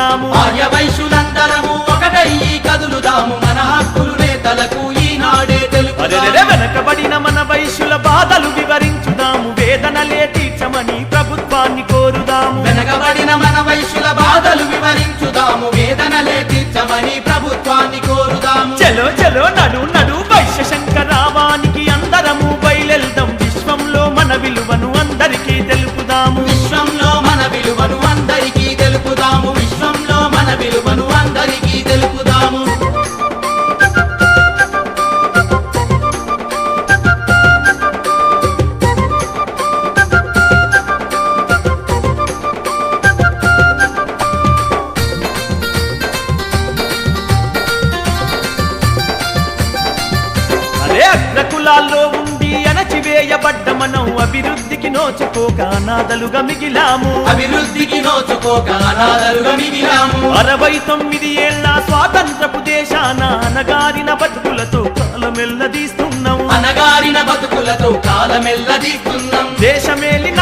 తెలుపుదాము. ఆర్య వైశ్యులందరము ఒకటై కదులుదాము, మన హక్కులు నేతలకు ఈనాడే తెలుపుదాము. వెనకబడిన మన వైశ్యుల బాధలు వివరించుదాము, వేదనలే తీర్చమని ప్రభుత్వాన్ని కోరుదాము. వెనకబడిన మన వైశ్యుల బాధలు వివరించుదాము, వేదనలే తీర్చమని ప్రభుత్వాన్ని కోరుదాము. చలో చలో నడు నడు వైశ్య శంకరావానికి అందరము బయలెల్దాం, విశ్వంలో మన విలువను అందరికీ తెలుపుదాము. విశ్వంలో మన విలువను అందరికీ తెలుపుదాము, విశ్వంలో మన విలువను అందరికీ తెలుపుదాము. అగ్రకులాల్లో ఉండి అణచివేయబడ్డ మనం అభివృద్ధికి నోచుకోక అనాథలుగా మిగిలాము. అభివృద్ధికి నోచుకోక అనాథలుగా మిగిలాము. 69 ఏళ్ల స్వాతంత్రపు దేశాన అనగారిన బతుకులతో కాలమెల్లదీస్తున్నాం. అనగారిన బతుకులతో కాలమెల్లదీస్తున్నాం. దేశమేలిన